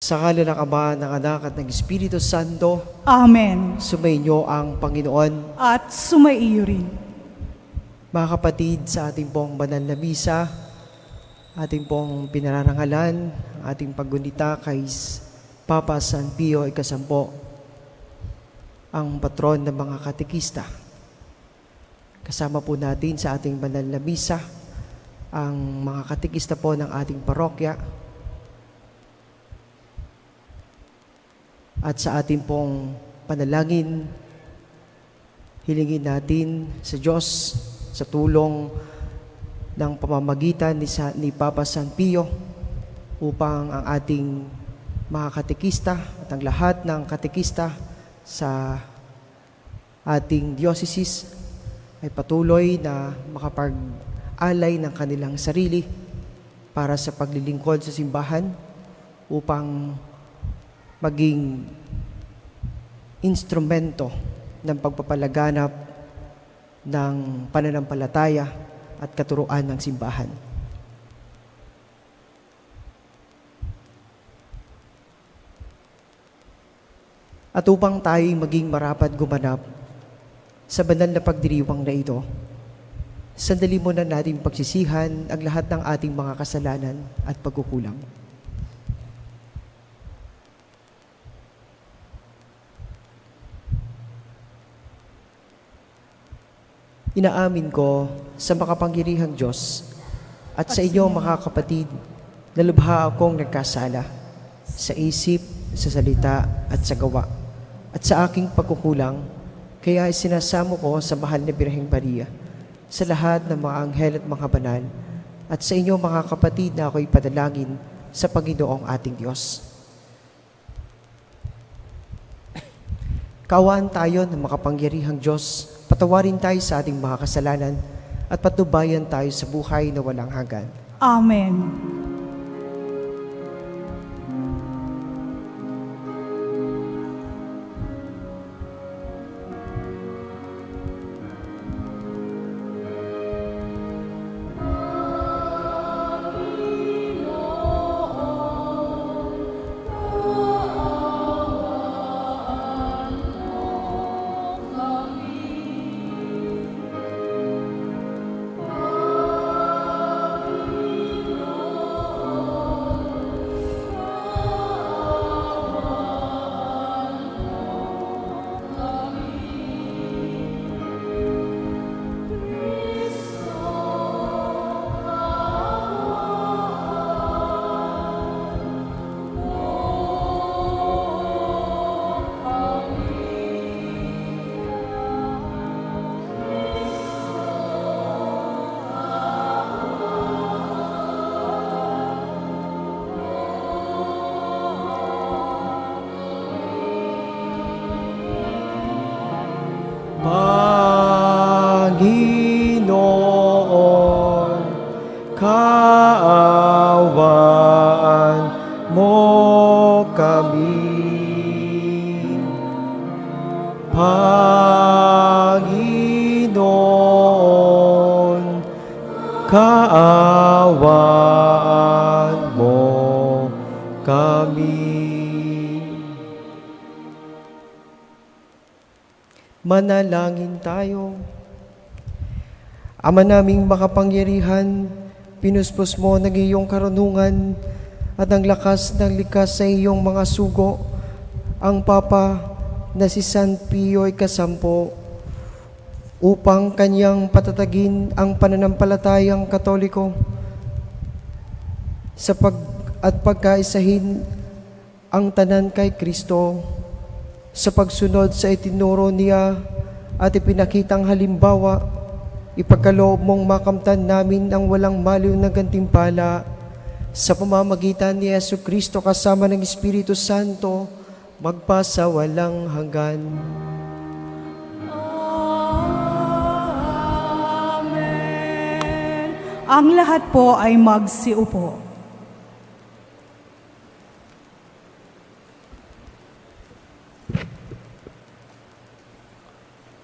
Sa ngalan ng Ama, ng Anak at ng Espiritu Santo, Amen. sumainyo ang Panginoon. At sumaiyo rin. Mga kapatid, sa ating pong banal na misa, ating pong pinararangalan, ating paggunita kay Papa San Pio X, ang patron ng mga katekista. Kasama po natin sa ating banal na misa ang mga katekista po ng ating parokya. At sa ating pong panalangin, hilingin natin sa Diyos sa tulong ng pamamagitan ni Papa San Pio upang ang ating mga katekista at ang lahat ng katekista sa ating diocese ay patuloy na makapag-alay ng kanilang sarili para sa paglilingkod sa simbahan upang maging instrumento ng pagpapalaganap ng pananampalataya at katuruan ng simbahan. At upang tayo maging marapat gumanap sa banal na pagdiriwang na ito, sandali muna natin pagsisihan ang lahat ng ating mga kasalanan at pagkukulang. Inaamin ko sa makapangyarihang Diyos at sa inyo mga kapatid na lubha akong nagkasala sa isip, sa salita at sa gawa at sa aking pagkukulang, kaya isinasamo ko sa mahal na Birheng Maria, sa lahat ng mga anghel at mga banal, at sa inyo mga kapatid na ako'y padalangin sa Panginoong ating Diyos. Kaawaan tayo ng makapangyarihang Diyos, patawarin tayo sa ating mga kasalanan at patnubayan tayo sa buhay na walang hanggan. Amen. Panginoon, kaawaan mo kami. Panginoon, kaawaan mo kami. Manalangin tayo. Ama naming makapangyarihan, pinuspos mo ng iyong karunungan at ang lakas ng likas sa iyong mga sugo, ang Papa na si San Pio X, upang kanyang patatagin ang pananampalatayang Katoliko at pagkaisahin ang tanan kay Kristo sa pagsunod sa itinuro niya at ipinakitang halimbawa. Ipagkaloob mong makamtan namin ang walang maliw na gantimpala sa pamamagitan ni Jesucristo kasama ng Espiritu Santo, magpasawalang hanggan. Amen. Ang lahat po ay magsiupo.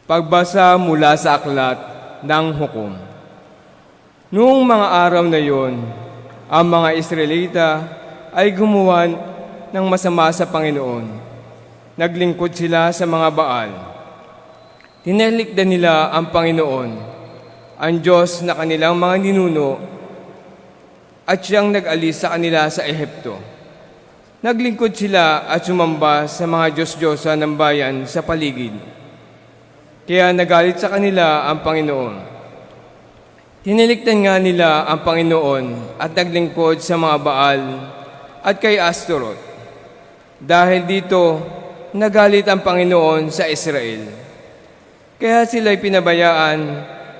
Pagbasa mula sa aklat ng hukom. Noong mga araw na yon, ang mga Israelita ay gumawa ng masama sa Panginoon. Naglingkod sila sa mga Baal. Tinalikdan nila ang Panginoon, ang Diyos na kanilang mga ninuno, at siyang nag-alis sa kanila sa Ehipto. Naglingkod sila at sumamba sa mga Diyos-Diyosa ng bayan sa paligid. Kaya nagalit sa kanila ang Panginoon. Tinilikdan nga nila ang Panginoon at naglingkod sa mga Baal at kay Astaroth. Dahil dito, nagalit ang Panginoon sa Israel. Kaya sila'y pinabayaan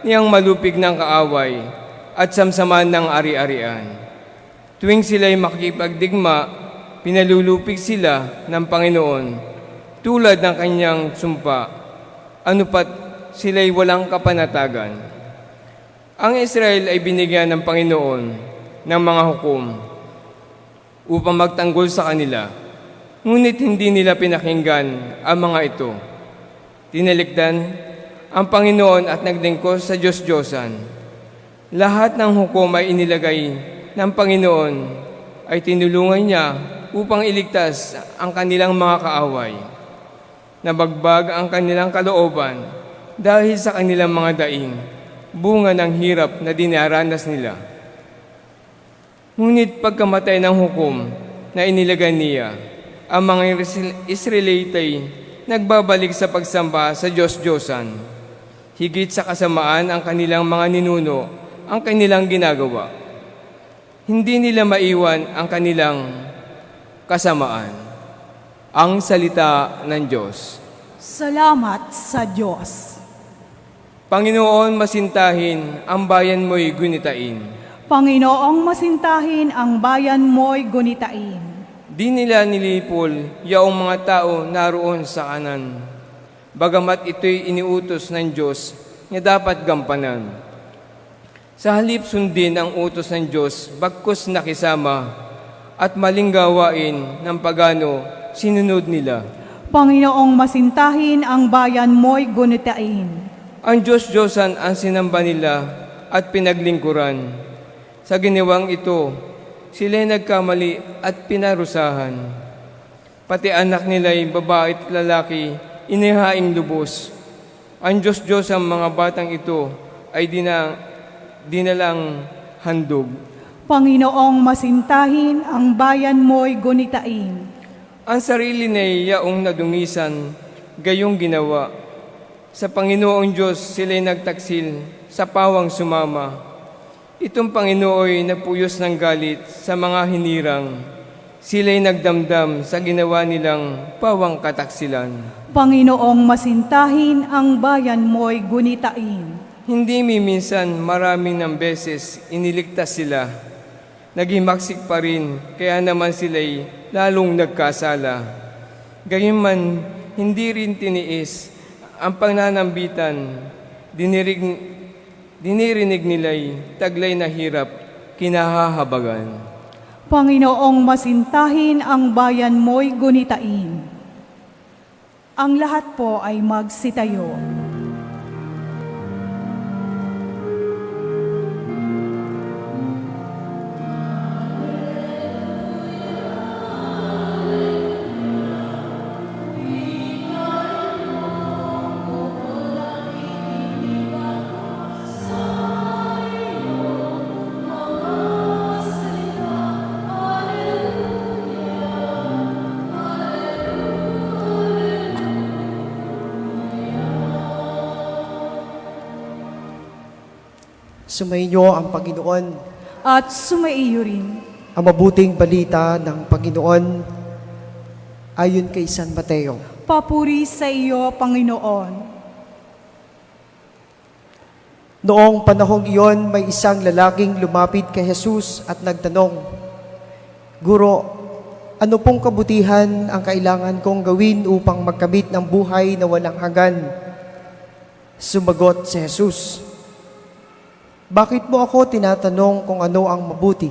niyang malupig ng kaaway at samsaman ng ari-arian. Tuwing sila'y makikipagdigma, pinalulupig sila ng Panginoon tulad ng kanyang sumpa, anupat sila'y walang kapanatagan. Ang Israel ay binigyan ng Panginoon ng mga hukom upang magtanggol sa kanila, ngunit hindi nila pinakinggan ang mga ito. Tinalikdan ang Panginoon at naglingkod sa Diyos-Diyosan. Lahat ng hukom ay inilagay ng Panginoon ay tinulungan niya upang iligtas ang kanilang mga kaaway. Nabagbag ang kanilang kalooban dahil sa kanilang mga daing, bunga ng hirap na dinaranas nila. Ngunit pagkamatay ng hukom na inilagay niya, ang mga Israelitay nagbabalik sa pagsamba sa Diyos-Diyosan. Higit sa kasamaan ang kanilang mga ninuno ang kanilang ginagawa. Hindi nila maiwan ang kanilang kasamaan. Ang salita ng Diyos. Salamat sa Diyos. Panginoon, masintahin ang bayan mo'y gunitain. Panginoong masintahin ang bayan mo'y gunitain. Di nila nilipol yaong mga tao naroon sa kanan. Bagamat ito'y iniutos ng Diyos na dapat gampanan. Sa halip sundin ang utos ng Diyos, bagkus nakisama, at maling gawain ng pagano sinunod nila. Panginoong masintahin ang bayan mo'y gunitain. Ang Diyos-Diyosan ang sinamba nila at pinaglingkuran. Sa ginawang ito, sila'y nagkamali at pinarusahan. Pati anak nila'y babae at lalaki, inihaing lubos. Ang Diyos-Diyos ang mga batang ito ay dinalang handog. Panginoong masintahin ang bayan mo'y gunitain. Ang sarili na'y yaong nadungisan, gayong ginawa. Sa Panginoong Diyos sila'y nagtaksil, sa pawang sumama. Itong Panginooy nagpuyos ng galit sa mga hinirang. Sila'y nagdamdam sa ginawa nilang pawang kataksilan. Panginoong masintahin ang bayan mo'y gunitain. Hindi minsan maraming ng beses iniligtas sila. Naghimaksik pa rin, kaya naman sila'y lalong nagkasala. Gayunman, hindi rin tiniis ang pananambitan. Dinirinig nila'y taglay na hirap, kinahahabagan. Panginoong masintahin ang bayan mo'y gunitain. Ang lahat po ay magsitayo. Sumainyo ang Panginoon, At sumaiyo rin. ang mabuting balita ng Panginoon ayon kay San Mateo. Papuri sa iyo, Panginoon. Noong panahong iyon, may isang lalaking lumapit kay Jesus at nagtanong, Guro, ano pong kabutihan ang kailangan kong gawin upang magkamit ng buhay na walang hanggan? Sumagot si Jesus, Bakit mo ako tinatanong kung ano ang mabuti?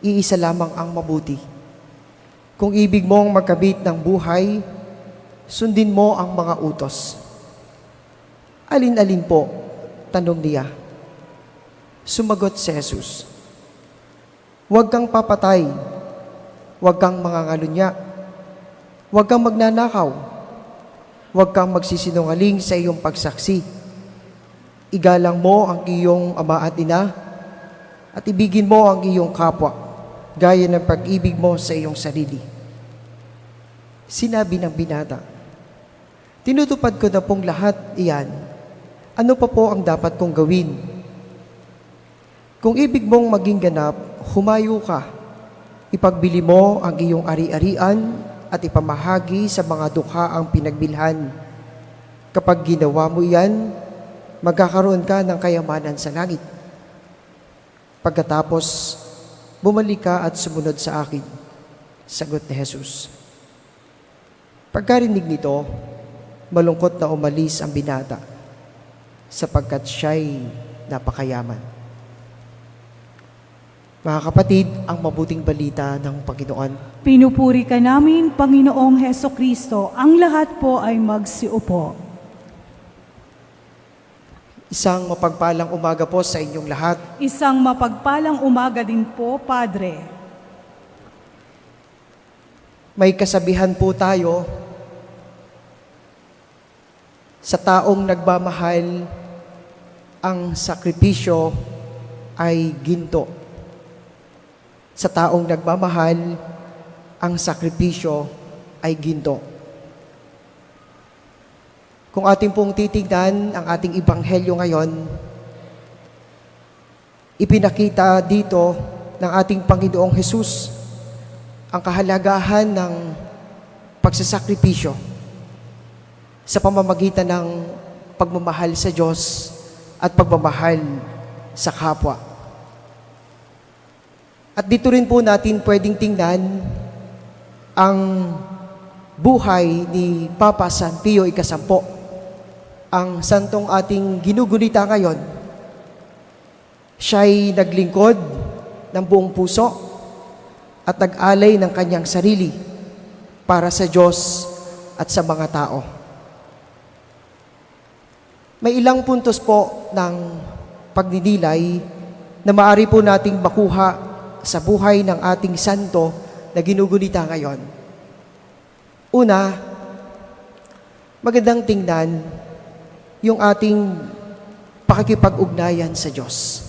Iisa lamang ang mabuti. Kung ibig mong magkamit ng buhay, sundin mo ang mga utos. Alin-alin po? Tanong niya. Sumagot si Jesus, Huwag kang papatay. Huwag kang mangangalunya. Huwag kang magnanakaw. Huwag kang magsisinungaling sa iyong pagsaksi. Igalang mo ang iyong ama at ina at ibigin mo ang iyong kapwa gaya ng pag-ibig mo sa iyong sarili. Sinabi ng binata, tinutupad ko na pong lahat iyan. Ano pa po ang dapat kong gawin? Kung ibig mong maging ganap, humayo ka. Ipagbili mo ang iyong ari-arian at ipamahagi sa mga dukha ang pinagbilhan. Kapag ginawa mo iyan, magkakaroon ka ng kayamanan sa langit. Pagkatapos, bumalik ka at sumunod sa akin. Sagot ni Jesus. Pagkarinig nito, malungkot na umalis ang binata, sapagkat siya'y napakayaman. Mga kapatid, ang mabuting balita ng Panginoon. Pinupuri ka namin, Panginoong Heso Kristo. Ang lahat po ay magsiupo. Isang mapagpalang umaga po sa inyong lahat. Isang mapagpalang umaga din po, Padre. May kasabihan po tayo, sa taong nagmamahal, ang sakripisyo ay ginto. Sa taong nagmamahal, ang sakripisyo ay ginto. Kung ating pong titignan ang ating ebanghelyo ngayon, ipinakita dito ng ating Panginoong Hesus ang kahalagahan ng pagsasakripisyo sa pamamagitan ng pagmamahal sa Diyos at pagmamahal sa kapwa. At dito rin po natin pwedeng tingnan ang buhay ni Papa San Pio X, ang santong ating ginugunita ngayon. Siya'y naglingkod ng buong puso at nag-alay ng kanyang sarili para sa Diyos at sa mga tao. May ilang puntos po ng pagdidilay na maaari po nating makuha sa buhay ng ating santo na ginugunita ngayon. Una, magandang tingnan yung ating pakikipag-ugnayan sa Diyos.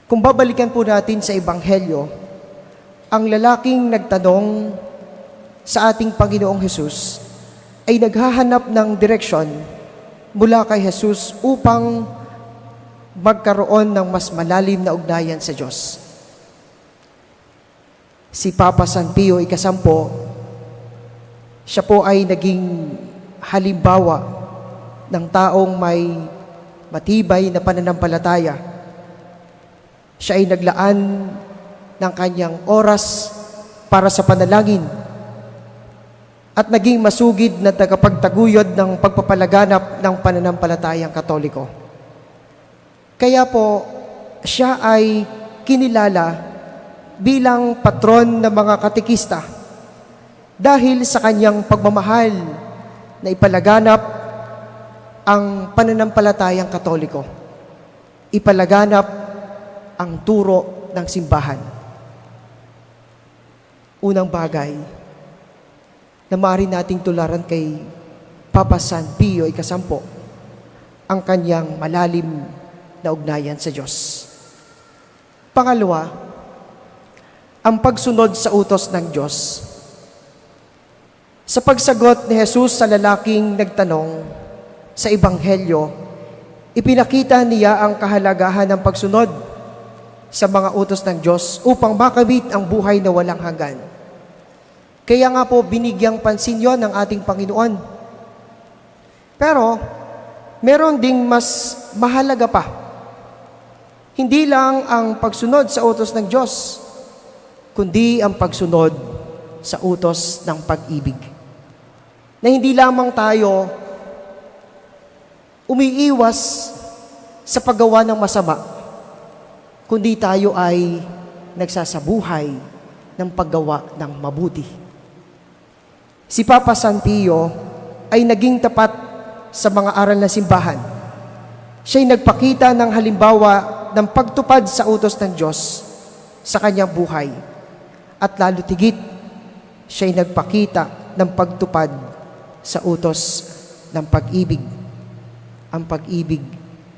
Kung babalikan po natin sa Ebanghelyo, ang lalaking nagtanong sa ating Panginoong Hesus ay naghahanap ng direksyon mula kay Hesus upang magkaroon ng mas malalim na ugnayan sa Diyos. Si Papa San Pio X, siya po ay naging halimbawa ng taong may matibay na pananampalataya. Siya ay naglaan ng kanyang oras para sa panalangin at naging masugid na tagapagtaguyod ng pagpapalaganap ng pananampalatayang Katoliko. Kaya po, siya ay kinilala bilang patron ng mga katekista dahil sa kanyang pagmamahal na ipalaganap ang pananampalatayang Katoliko. Ipalaganap ang turo ng simbahan. Unang bagay na maaari nating tularan kay Papa San Pio X, ang kanyang malalim na ugnayan sa Diyos. Pangalawa, ang pagsunod sa utos ng Diyos. Sa pagsagot ni Jesus sa lalaking nagtanong sa Ebanghelyo, ipinakita niya ang kahalagahan ng pagsunod sa mga utos ng Diyos upang makamit ang buhay na walang hanggan. Kaya nga po, binigyang pansin yon ng ating Panginoon. Pero, meron ding mas mahalaga pa. Hindi lang ang pagsunod sa utos ng Diyos, kundi ang pagsunod sa utos ng pag-ibig. Na hindi lamang tayo umiiwas sa paggawa ng masama, kundi tayo ay nagsasabuhay ng paggawa ng mabuti. Si Papa San Pio ay naging tapat sa mga aral na simbahan. Siya'y nagpakita ng halimbawa ng pagtupad sa utos ng Diyos sa kanyang buhay. At lalo tigit, siya'y nagpakita ng pagtupad sa utos ng pag-ibig, ang pag-ibig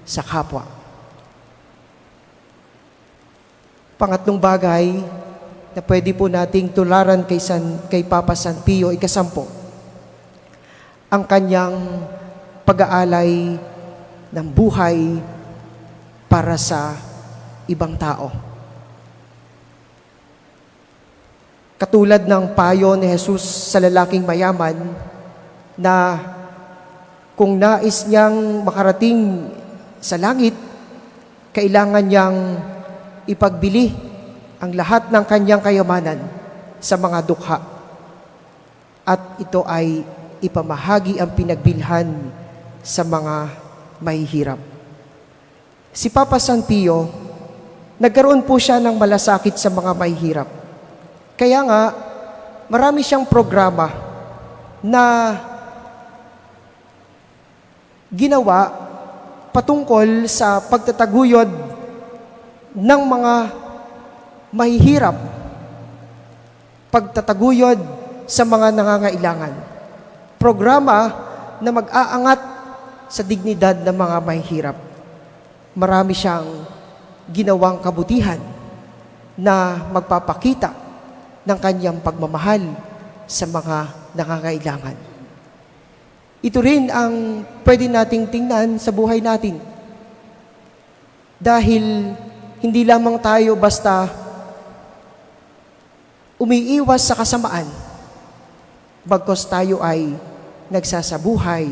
sa kapwa. Pangatlong bagay na pwede po nating tularan kay Papa San Pio X, ang kanyang pag-aalay ng buhay para sa ibang tao. Katulad ng payo ni Jesus sa lalaking mayaman na kung nais niyang makarating sa langit, kailangan niyang ipagbili ang lahat ng kanyang kayamanan sa mga dukha. At ito ay ipamahagi ang pinagbilhan sa mga mahihirap. Si Papa San Pio, nagkaroon po siya ng malasakit sa mga mahihirap. Kaya nga, marami siyang programa na ginawa patungkol sa pagtataguyod ng mga mahihirap, pagtataguyod sa mga nangangailangan. Programa na mag-aangat sa dignidad ng mga mahihirap. Marami siyang ginawang kabutihan na magpapakita ng kanyang pagmamahal sa mga nangangailangan. Ito rin ang pwede nating tingnan sa buhay natin. Dahil hindi lamang tayo basta umiiwas sa kasamaan, bagkus tayo ay nagsasabuhay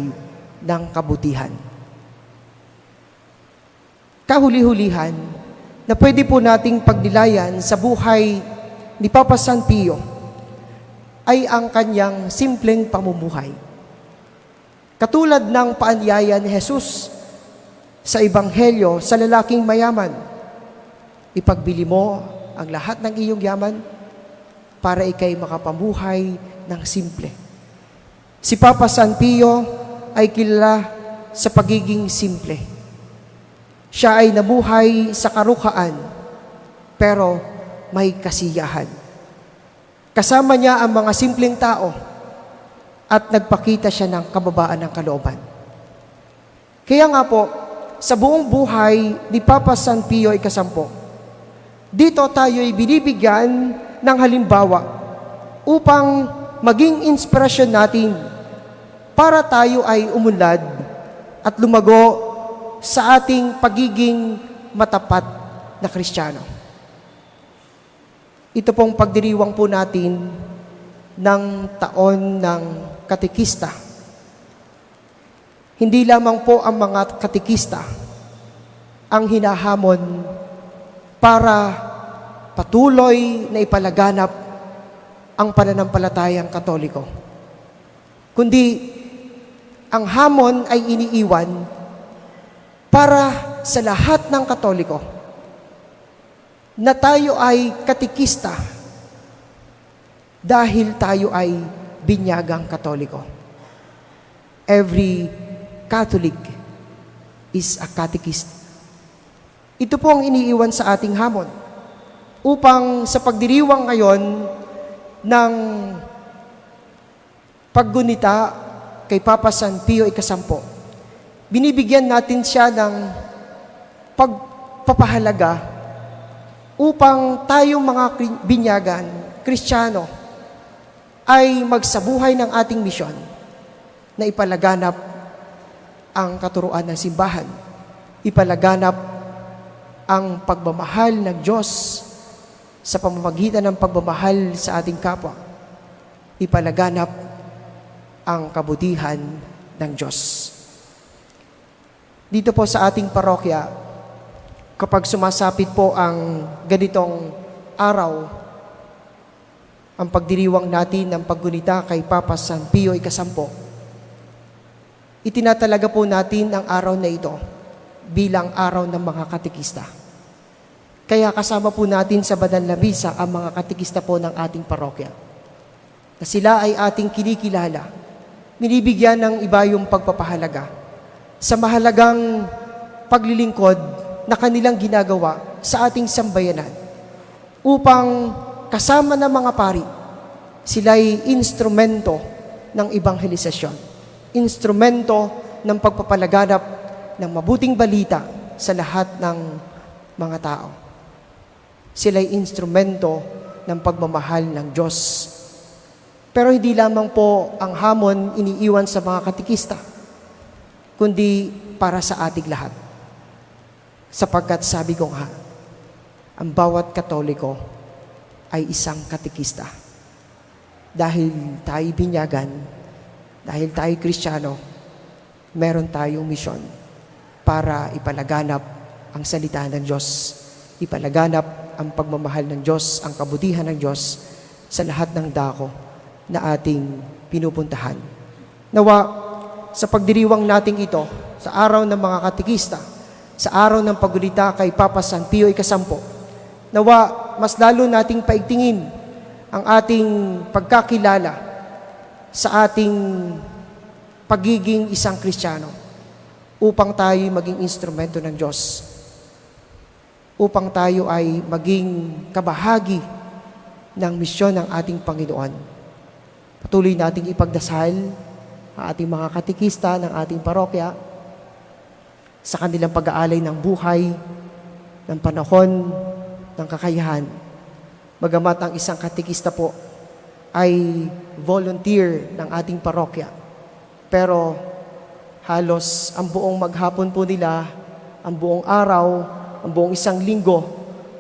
ng kabutihan. Kahuli-hulihan na pwede po nating pagnilayan sa buhay ni Papa San Pio ay ang kanyang simpleng pamumuhay. Katulad ng paanyaya ni Jesus sa Ebanghelyo sa lalaking mayaman, ipagbili mo ang lahat ng iyong yaman para ikay makapamuhay ng simple. Si Papa San Pio ay kilala sa pagiging simple. Siya ay nabuhay sa karukhaan, pero may kasiyahan. Kasama niya ang mga simpleng tao at nagpakita siya ng kababaan ng kalooban. Kaya nga po, sa buong buhay ni Papa San Pio X, dito tayo'y binibigyan ng halimbawa upang maging inspirasyon natin para tayo ay umunlad at lumago sa ating pagiging matapat na Kristiyano. Ito pong pagdiriwang po natin ng taon ng katekista. Hindi lamang po ang mga katekista ang hinahamon para patuloy na ipalaganap ang pananampalatayang Katoliko, kundi ang hamon ay iniiwan para sa lahat ng Katoliko na tayo ay katekista dahil tayo ay binyagang Katoliko. Every Catholic is a catechist. Ito po ang iniiwan sa ating hamon upang sa pagdiriwang ngayon ng paggunita kay Papa San Pio X, binibigyan natin siya ng pagpapahalaga upang tayong mga binyagan, Kristiyano, ay magsabuhay ng ating misyon na ipalaganap ang katuruan ng simbahan, ipalaganap ang pagmamahal ng Diyos sa pamamagitan ng pagmamahal sa ating kapwa, ipalaganap ang kabutihan ng Diyos. Dito po sa ating parokya, kapag sumasapit po ang ganitong araw, ang pagdiriwang natin ng paggunita kay Papa San Pio X, itinatalaga po natin ang araw na ito bilang araw ng mga katekista. Kaya kasama po natin sa Banal na Misa ang mga katekista po ng ating parokya, na sila ay ating kinikilala, binibigyan ng iba yung pagpapahalaga sa mahalagang paglilingkod na kanilang ginagawa sa ating sambayanan upang kasama ng mga pari, sila'y instrumento ng ebanghelisasyon, instrumento ng pagpapalaganap ng mabuting balita sa lahat ng mga tao. Sila'y instrumento ng pagmamahal ng Diyos. Pero hindi lamang po ang hamon iniiwan sa mga katikista, kundi para sa ating lahat. Sapagkat sabi ko nga, ang bawat Katoliko ay isang katikista. Dahil tayo binyagan, dahil tayo Kristiyano, meron tayong misyon para ipalaganap ang salita ng Diyos, ipalaganap ang pagmamahal ng Diyos, ang kabutihan ng Diyos sa lahat ng dako na ating pinupuntahan. Nawa, sa pagdiriwang nating ito, sa araw ng mga katikista, sa araw ng pagulita kay Papa San Pio X, nawa, mas lalo nating paigtingin ang ating pagkakilala sa ating pagiging isang Kristiyano upang tayo maging instrumento ng Diyos, upang tayo ay maging kabahagi ng misyon ng ating Panginoon. Patuloy nating ipagdasal ang ating mga katikista ng ating parokya sa kanilang pag-aalay ng buhay, ng panahon, ng kakayahan. Bagamat ang isang katikista po ay volunteer ng ating parokya, pero halos ang buong maghapon po nila, ang buong araw, ang buong isang linggo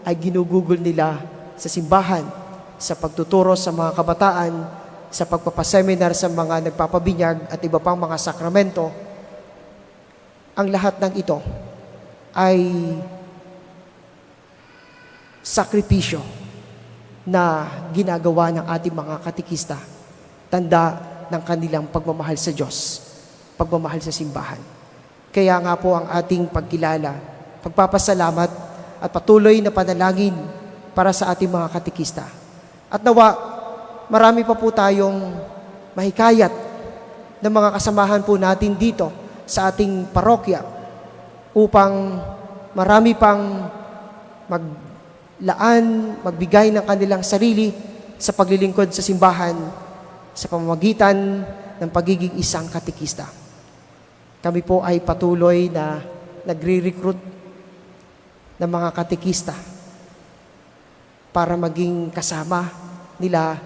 ay ginugugol nila sa simbahan, sa pagtuturo sa mga kabataan, sa pagpapaseminar sa mga nagpapabinyag at iba pang mga sakramento. Ang lahat ng ito ay sakripisyo na ginagawa ng ating mga katikista, tanda ng kanilang pagmamahal sa Diyos, pagmamahal sa simbahan. Kaya nga po ang ating pagkilala, pagpapasalamat at patuloy na panalangin para sa ating mga katikista. At nawa, marami pa po tayong mahikayat ng mga kasamahan po natin dito sa ating parokya upang marami pang magbigay ng kanilang sarili sa paglilingkod sa simbahan sa pamamagitan ng pagiging isang katikista. Kami po ay patuloy na nagre-recruit ng mga katikista para maging kasama nila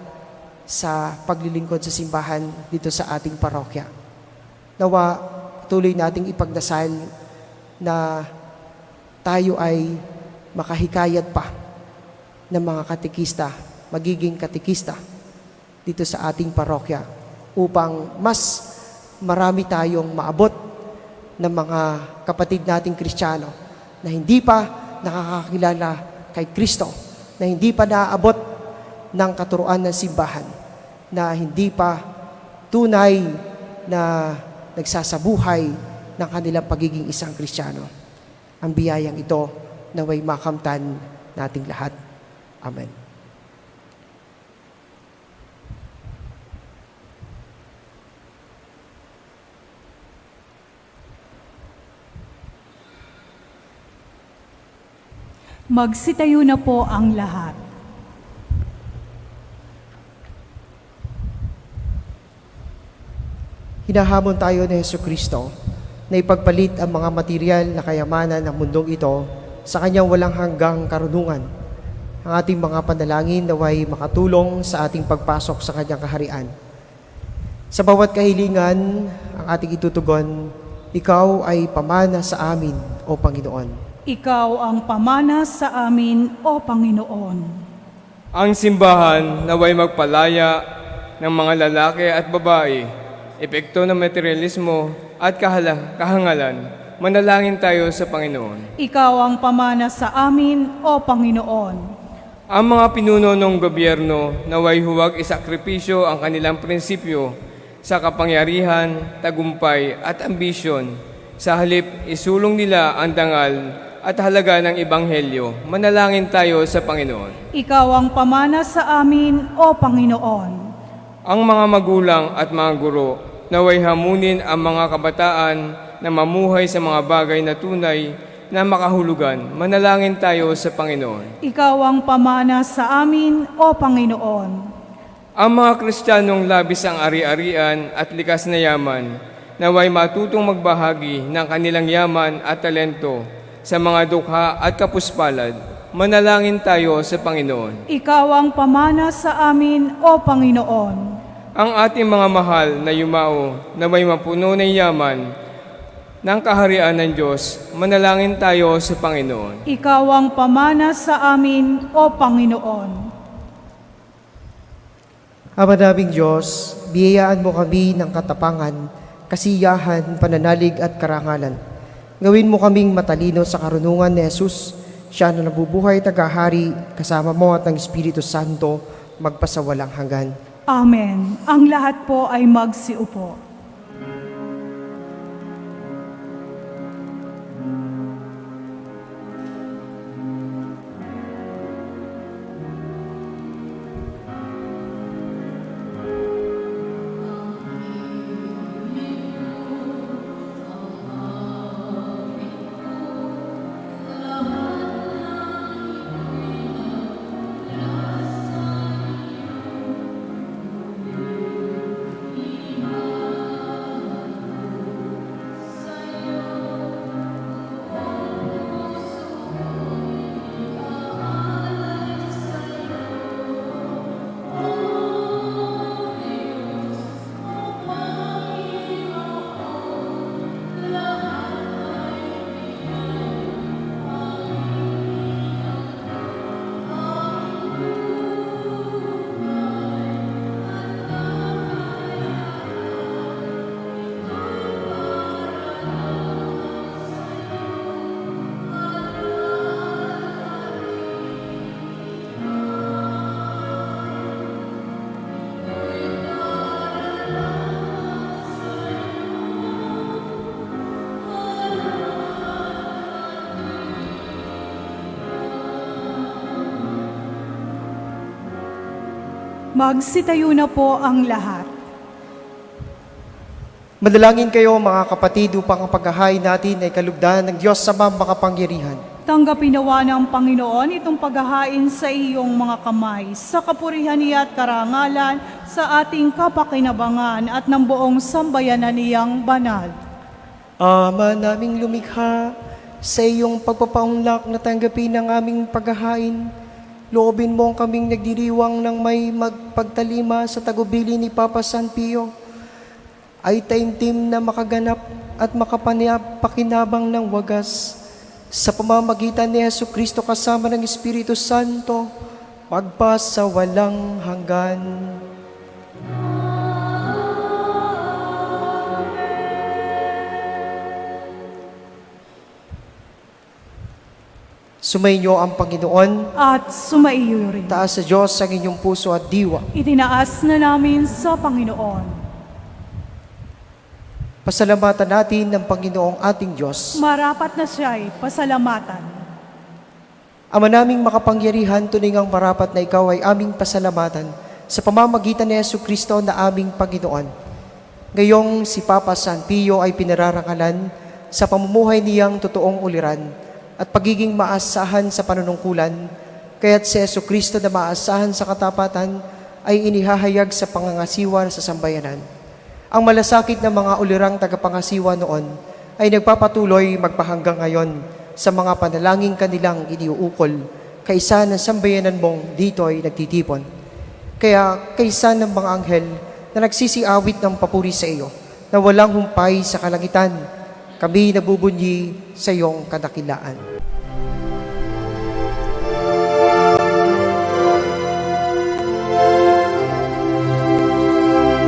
sa paglilingkod sa simbahan dito sa ating parokya. Nawa, patuloy nating ipagdasal na tayo ay makahikayat pa ng mga katikista, magiging katikista dito sa ating parokya upang mas marami tayong maabot ng mga kapatid nating Kristiyano na hindi pa nakakakilala kay Kristo, na hindi pa naaabot ng katuruan ng simbahan, na hindi pa tunay na nagsasabuhay ng kanilang pagiging isang Kristiyano. Ang biyayang ito naway makamtan nating lahat. Amen. Magsitayo na po ang lahat. Hinahamon tayo ni Jesucristo na ipagpalit ang mga material na kayamanan ng mundong ito sa kanyang walang hanggang karunungan. Ang ating mga panalangin naway makatulong sa ating pagpasok sa kanyang kaharian. Sa bawat kahilingan ang ating itutugon, ikaw ay pamana sa amin, O Panginoon. Ikaw ang pamana sa amin, O Panginoon. Ang simbahan naway magpalaya ng mga lalaki at babae, epekto ng materialismo at kahangalan. Manalangin tayo sa Panginoon. Ikaw ang pamana sa amin, O Panginoon. Ang mga pinuno ng gobyerno naway huwag isakripisyo ang kanilang prinsipyo sa kapangyarihan, tagumpay at ambisyon. Sa halip, isulong nila ang dangal at halaga ng Ebanghelyo. Manalangin tayo sa Panginoon. Ikaw ang pamana sa amin, O Panginoon. Ang mga magulang at mga guro naway hamunin ang mga kabataan na mamuhay sa mga bagay na tunay na makahulugan. Manalangin tayo sa Panginoon. Ikaw ang pamana sa amin, O Panginoon. Ang mga Kristiyanong labis ang ari-arian at likas na yaman, naway matutong magbahagi ng kanilang yaman at talento sa mga dukha at kapuspalad. Manalangin tayo sa Panginoon. Ikaw ang pamana sa amin, O Panginoon. Ang ating mga mahal na yumao na may mapuno ng yaman ng kaharian ng Diyos, manalangin tayo sa Panginoon. Ikaw ang pamana sa amin, O Panginoon. Ama naming Diyos, biyayaan mo kami ng katapangan, kasiyahan, pananalig at karangalan. Gawin mo kaming matalino sa karunungan ni Jesus, siya na nabubuhay tagahari, kasama mo at ng Espiritu Santo, magpasawalang hanggan. Amen. Ang lahat po ay magsiupo. Magsitayo na po ang lahat. Madalangin kayo mga kapatid upang ang paghahain natin ay kalugdan ng Diyos sa makapangyarihan. Tanggapin nawa ng Panginoon itong paghahain sa iyong mga kamay, sa kapurihan niya at karangalan, sa ating kapakinabangan at ng buong sambayanan niyang banal. Ama naming lumikha, sa iyong pagpapaunlak na tanggapin ang aming paghahain, loobin mo ang kaming nagdiriwang ng may magpagtalima sa tagubili ni Papa San Pio, ay taimtim na makaganap at makapakinabang ng wagas sa pamamagitan ni Jesucristo kasama ng Espiritu Santo, magpasawalang hanggan. Sumainyo ang Panginoon. At sumaiyo rin. Taas sa Diyos ang inyong puso at diwa. Itinaas na namin sa Panginoon. Pasalamatan natin ng Panginoong ating Diyos. Marapat na siya'y pasalamatan. Ama naming makapangyarihan, tuningang marapat na ikaw ay aming pasalamatan sa pamamagitan ni Jesucristo na aming Panginoon. Ngayong si Papa San Pio ay pinararangalan sa pamumuhay niyang totoong uliran at pagiging maasahan sa panunungkulan, kaya't si Jesucristo na maasahan sa katapatan ay inihahayag sa pangangasiwa sa sambayanan. Ang malasakit ng mga ulirang tagapangasiwa noon ay nagpapatuloy magpahanggang ngayon sa mga panalangin kanilang iniuukol, kaisa ng sambayanan mong dito ay nagtitipon. Kaya kaisa ng mga anghel na nagsisiawit ng papuri sa iyo, na walang humpay sa kalangitan, kami nabubunyi sa iyong kadakilaan.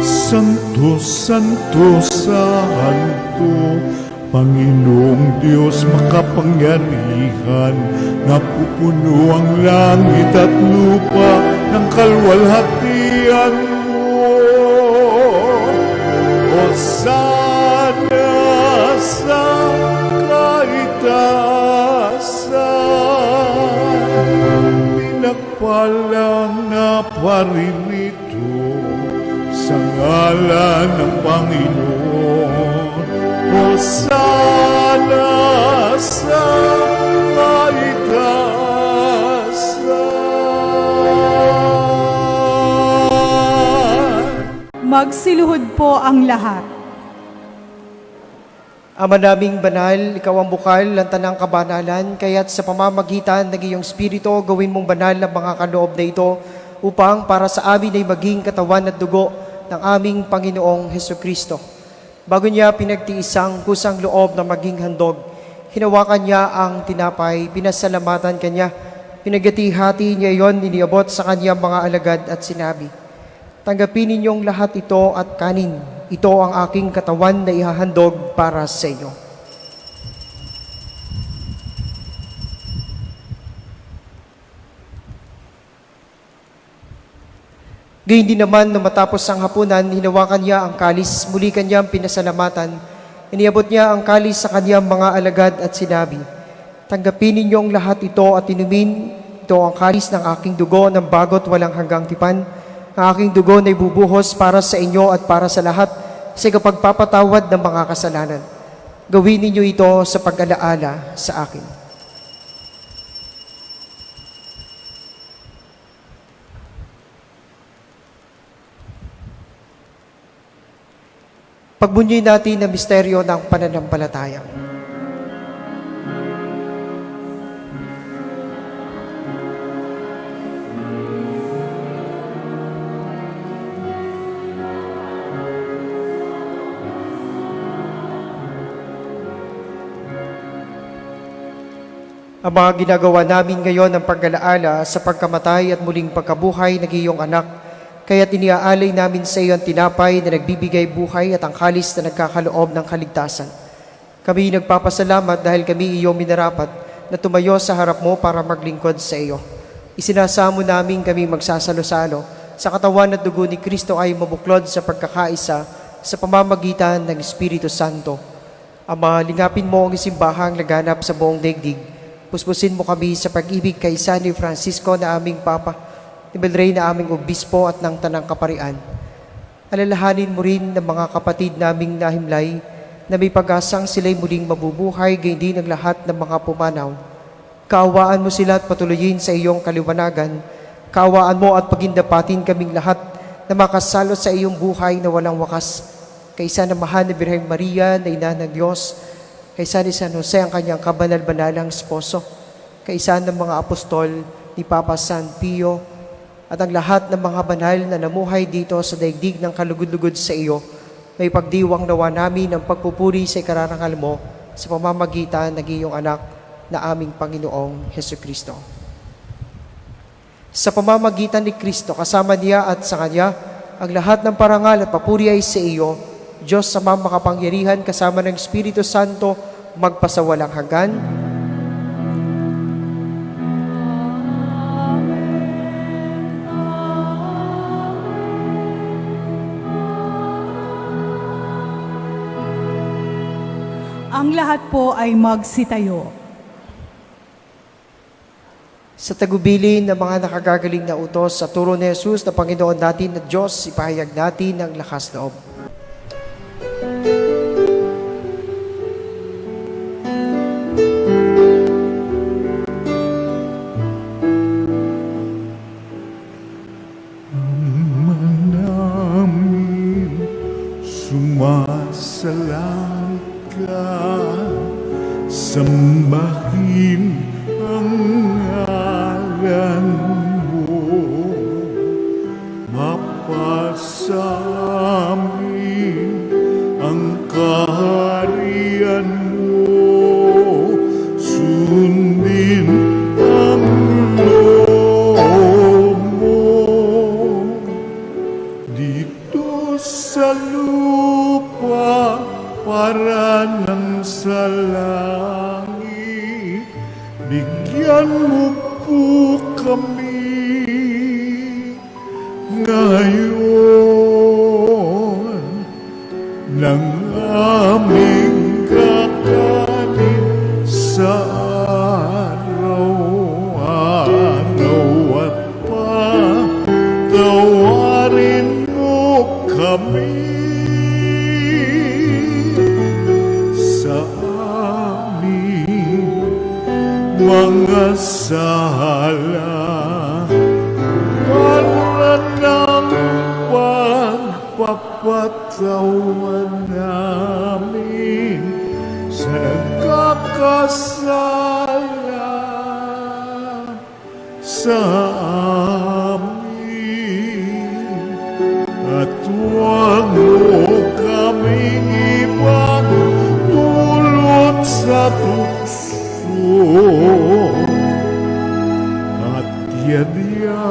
Santo, Santo, Santo, Panginoong Diyos makapangyarihan, napupuno ang langit at lupa ng kalwalhatian mo. Hosana sa kaitaasan, pinagpalang na paririto sa ngalan ng Panginoon. Hosana sa sa kaligtasan. Magsiluhod po ang lahat. Ama naming banal, ikaw ang bukal ng tanang kabanalan, kaya't sa pamamagitan ng iyong Espiritu, gawin mong banal ang mga kaloob na ito upang para sa amin ay maging katawan at dugo ng aming Panginoong Hesukristo. Bago niya pinagtiisang kusang loob na maging handog, hinawakan niya ang tinapay, pinasalamatan kanya, pinagati-hati niya iyon, iniabot sa kanyang mga alagad at sinabi, "Tanggapin ninyong lahat ito at kanin. Ito ang aking katawan na ihahandog para sa inyo." Gayun din naman, nung matapos ang hapunan, hinawakan niya ang kalis, muli kanyang pinasalamatan, iniabot niya ang kalis sa kanyang mga alagad at sinabi, "Tanggapin ninyong lahat ito at inumin. Ito ang kalis ng aking dugo ng bagot walang hanggang tipan. Ang aking dugo na ibubuhos para sa inyo at para sa lahat sa kapagpapatawad ng mga kasalanan. Gawin ninyo ito sa pag-alaala sa akin." Pagbunyi natin ang misteryo ng pananampalataya. Ang mga ginagawa namin ngayon ng pag-alaala sa pagkamatay at muling pagkabuhay ng iyong anak, kaya't iniaalay namin sa iyo ang tinapay na nagbibigay buhay at ang kalis na nagkakaloob ng kaligtasan. Kami nagpapasalamat dahil kami iyong minarapat na tumayo sa harap mo para maglingkod sa iyo. Isinasamo namin kami magsasalo-salo sa katawan at dugo ni Kristo ay mabuklod sa pagkakaisa sa pamamagitan ng Espiritu Santo. Ama, lingapin mo ang isimbahang laganap sa buong daigdig. Puspusin mo kami sa pag-ibig kay San Francisco na aming Papa, ni Belray na aming Obispo at ng Tanang Kaparian. Alalahanin mo rin ng mga kapatid naming nahimlay na may pag-asang sila'y muling mabubuhay, gayon din ang lahat ng mga pumanaw. Kaawaan mo sila at patuloyin sa iyong kaliwanagan. Kaawaan mo at pagindapatin kaming lahat na makasalo sa iyong buhay na walang wakas. Kaysa na mahal na Birheng Maria na Ina ng Diyos, kaysa ni San Jose ang kanyang kabanal-banalang esposo, kaysa ng mga apostol ni Papa San Pio, at ang lahat ng mga banal na namuhay dito sa daigdig ng kalugod-lugod sa iyo, may pagdiwang nawa namin ang pagpupuri sa ikararangal mo sa pamamagitan ng iyong anak na aming Panginoong Hesukristo. Sa pamamagitan ni Kristo, kasama niya at sa Kanya, ang lahat ng parangal at papuri ay sa iyo, Diyos sa makapangyarihan kasama ng Espiritu Santo, magpasawalang hanggan. Ang lahat po ay magsitayo. Sa tagubilin ng mga nakagagaling na utos sa turo ni Jesus na Panginoon natin at Diyos, ipahayag natin ang lakas loob. Sumasalang ka, sambahin ang ngalan mo, mapasamin ang kaharian mo, sundin ang loob mo dito sa lupa para nang sa langit. Bigyan mo po kami ngayon ng aming kakanin sa araw-araw at patawarin mo kami sa aming sala para ng pagpapatawan namin sa nagkakasala sa amin. At huwag mo kaming ipagdulot sa tukso, at yadya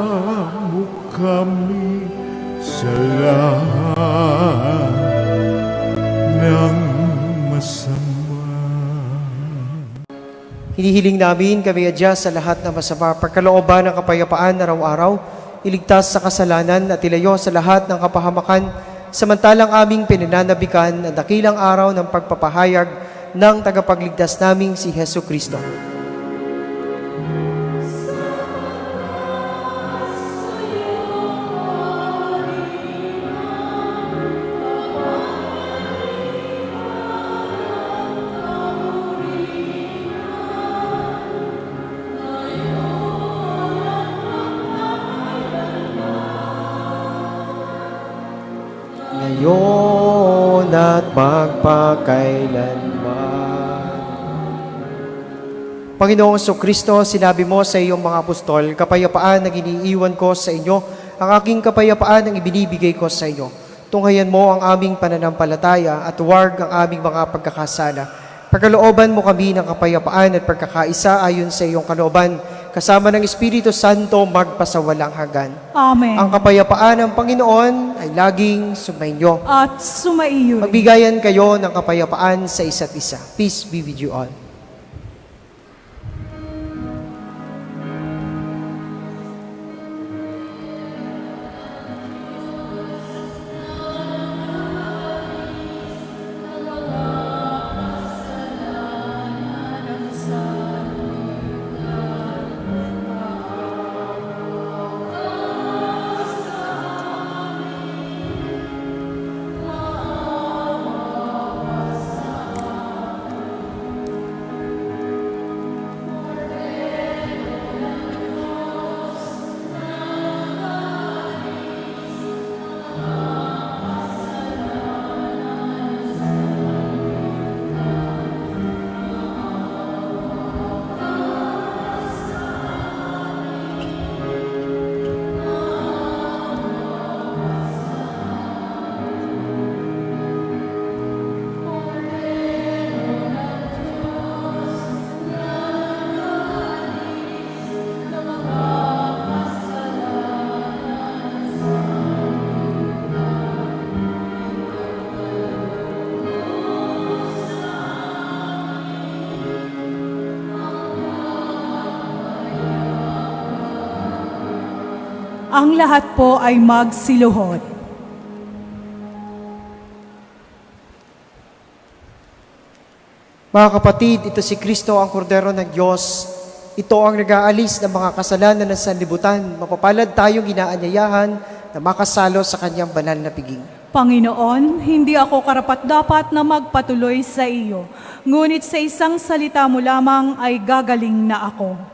mo kami sa lahat ng masama. Hinihiling namin kami adya sa lahat ng masama, pagkalooban ng kapayapaan araw-araw, iligtas sa kasalanan at ilayo sa lahat ng kapahamakan, samantalang aming pinananabikan ang dakilang araw ng pagpapahayag ng tagapagligtas naming si Hesu Kristo. Ngayon at magpakailanman. Panginoong Kristo, sinabi mo sa iyong mga apostol, kapayapaan ang iniiwan ko sa inyo, ang aking kapayapaan ang ibinibigay ko sa inyo. Tunghayan mo ang aming pananampalataya at huwag ang aming mga pagkakasala. Pagkalooban mo kami ng kapayapaan at pagkakaisa ayon sa iyong kalooban, kasama ng Espiritu Santo magpasawalang hanggan. Amen. Ang kapayapaan ng Panginoon ay laging sumainyo. At sumaiyo rin. Magbigayan kayo ng kapayapaan sa isa't isa. Peace be with you all. Ang lahat po ay magsiluhod. Mga kapatid, ito si Kristo ang kordero ng Diyos. Ito ang nag-aalis ng mga kasalanan ng sanlibutan. Mapapalad tayong inaanyayahan na makasalo sa kanyang banal na piging. Panginoon, hindi ako karapat-dapat na magpatuloy sa iyo, ngunit sa isang salita mo lamang ay gagaling na ako.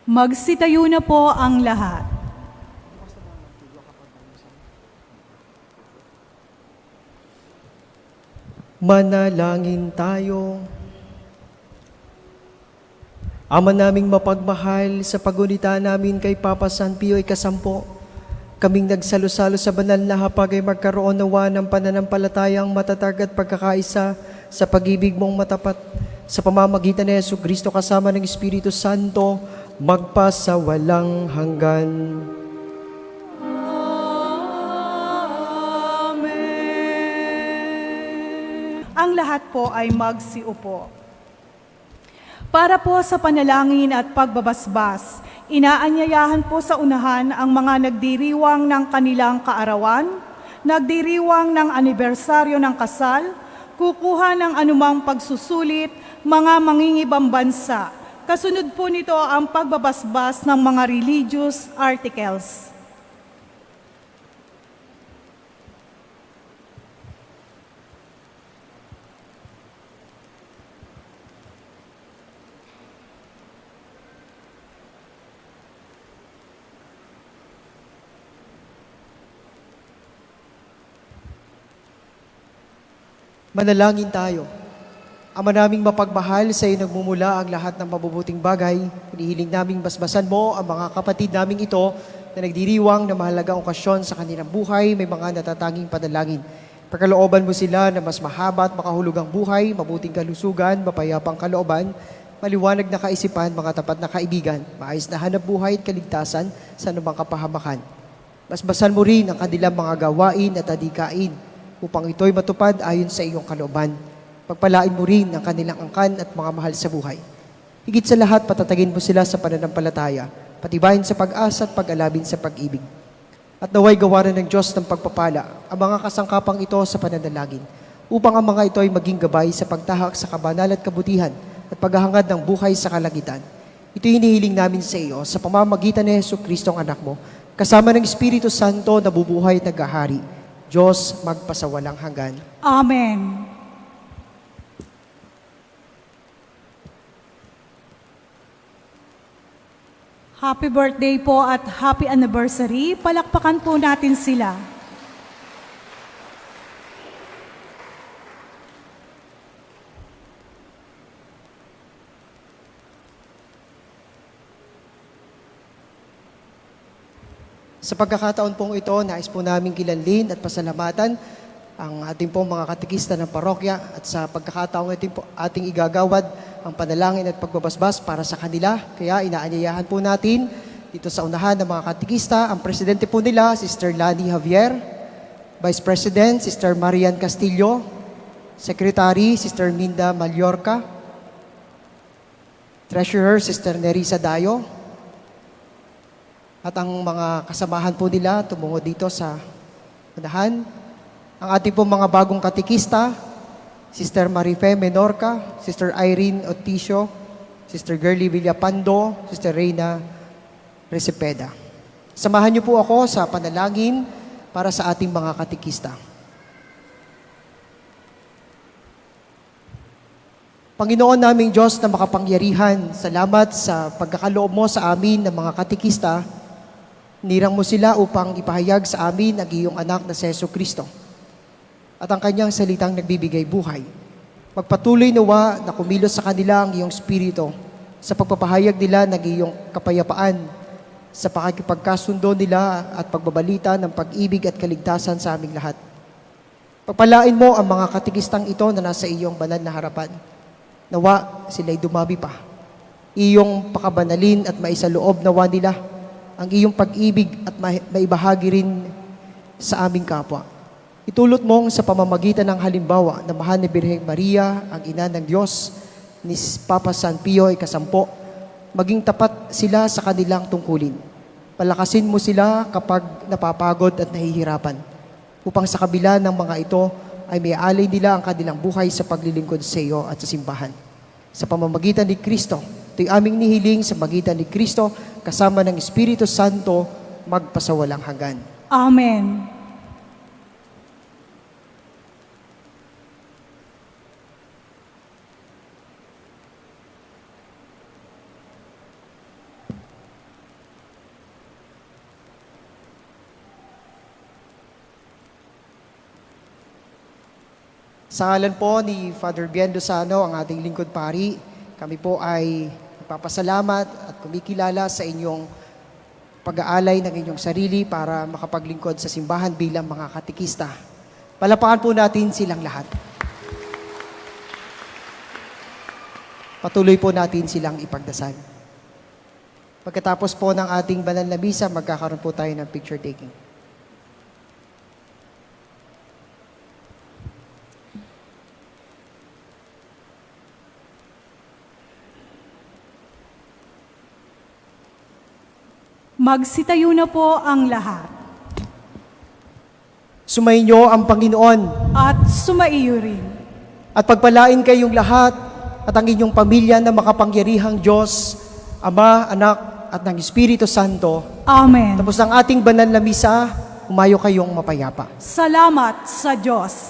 Magsitayo na po ang lahat. Manalangin tayo. Ama naming mapagmahal, sa pagunita namin kay Papa San Pio ikasampo, kaming nagsalo-salo sa banal na hapag ay magkaroon nawa ng pananampalatayang matatag at pagkakaisa sa pag-ibig mong matapat. Sa pamamagitan ni Jesucristo kasama ng Espiritu Santo, magpasawalang hanggan. Ang lahat po ay magsiupo. Para po sa panalangin at pagbabasbas, inaanyayahan po sa unahan ang mga nagdiriwang ng kanilang kaarawan, nagdiriwang ng anibersaryo ng kasal, kukuha ng anumang pagsusulit, mga mangingibang bansa. Kasunod po nito ang pagbabasbas ng mga religious articles. Manalangin tayo. Ama naming mapagmahal, sa iyo nagmumula ang lahat ng mabubuting bagay. Hinihiling naming basbasan mo ang mga kapatid naming ito na nagdiriwang na mahalagang okasyon sa kanilang buhay, may mga natatanging panalangin. Pagkalooban mo sila na mas mahaba at makahulugang buhay, mabuting kalusugan, mapayapang kalooban, maliwanag na kaisipan, mga tapat na kaibigan, maayos na hanap buhay at kaligtasan sa anumang kapahamakan. Basbasan mo rin ang kanilang mga gawain at adikain upang ito'y matupad ayon sa iyong kalooban. Pagpalain mo rin ang kanilang angkan at mga mahal sa buhay. Higit sa lahat, patatagin mo sila sa pananampalataya, patibayin sa pag-asa at pag-alabin sa pag-ibig. At naway gawaran ng Diyos ng pagpapala ang mga kasangkapang ito sa pananalangin, upang ang mga ito ay maging gabay sa pagtahak sa kabanal at kabutihan at paghahangad ng buhay sa kalangitan. Ito'y hinihiling namin sa iyo sa pamamagitan ni Jesucristo ang anak mo, kasama ng Espiritu Santo na bubuhay at naghahari, Diyos magpasawalang hanggan. Amen. Happy birthday po at happy anniversary. Palakpakan po natin sila. Sa pagkakataon pong ito, nais po namin kilanlin at pasalamatan ang ating pong mga katekista ng parokya at sa pagkakataong ito po ating igagawad ang panalangin at pagbabasbas para sa kanila. Kaya inaanyayahan po natin dito sa unahan ng mga katekista, ang presidente po nila, Sister Lani Javier, Vice President, Sister Marian Castillo, Secretary, Sister Minda Mallorca, Treasurer, Sister Nerissa Dayo, at ang mga kasamahan po nila tumungo dito sa unahan. Ang ating po mga bagong katekista, Sister Marife Menorca, Sister Irene Oticio, Sister Girly Villapando, Sister Reina Recipeda. Samahan niyo po ako sa panalangin para sa ating mga katekista. Panginoon naming Diyos na makapangyarihan, salamat sa pagkakaloob mo sa amin ng mga katekista. Nirang mo sila upang ipahayag sa amin ang iyong anak na si Jesucristo at ang kanyang salitang nagbibigay buhay. Magpatuloy nawa na kumilos sa kanila ang iyong Espiritu sa pagpapahayag nila ng iyong kapayapaan, sa pakikipagkasundo nila at pagbabalita ng pag-ibig at kaligtasan sa aming lahat. Pagpalain mo ang mga katekistang ito na nasa iyong banal na harapan. Nawa sila'y dumami pa. Iyong pakabanalin at maisaloob nawa nila ang iyong pag-ibig at maibahagi rin sa aming kapwa. Itulot mong sa pamamagitan ng halimbawa na mahal ni Birheng Maria, ang ina ng Diyos, ni Papa San Pio ikasampo, maging tapat sila sa kanilang tungkulin. Palakasin mo sila kapag napapagod at nahihirapan, upang sa kabila ng mga ito ay may alay nila ang kanilang buhay sa paglilingkod sa iyo at sa simbahan. Sa pamamagitan ni Kristo, ito'y aming nihiling sa magitan ni Kristo, kasama ng Espiritu Santo, magpasawalang hanggan. Amen. Sa ngalan po ni Father Bien Lozano, ang ating lingkod pari, kami po ay nagpapasalamat at kumikilala sa inyong pag-aalay ng inyong sarili para makapaglingkod sa simbahan bilang mga katikista. Palapakan po natin silang lahat. Patuloy po natin silang ipagdasal. Pagkatapos po ng ating banal na misa, magkakaroon po tayo ng picture taking. Magsitayo na po ang lahat. Sumainyo ang Panginoon At sumaiyo rin. at pagpalain kayong lahat at ang inyong pamilya na makapangyarihang Diyos, Ama, Anak at ng Espiritu Santo. Amen. Tapos ang ating banal na misa, umayo kayong mapayapa. Salamat sa Diyos.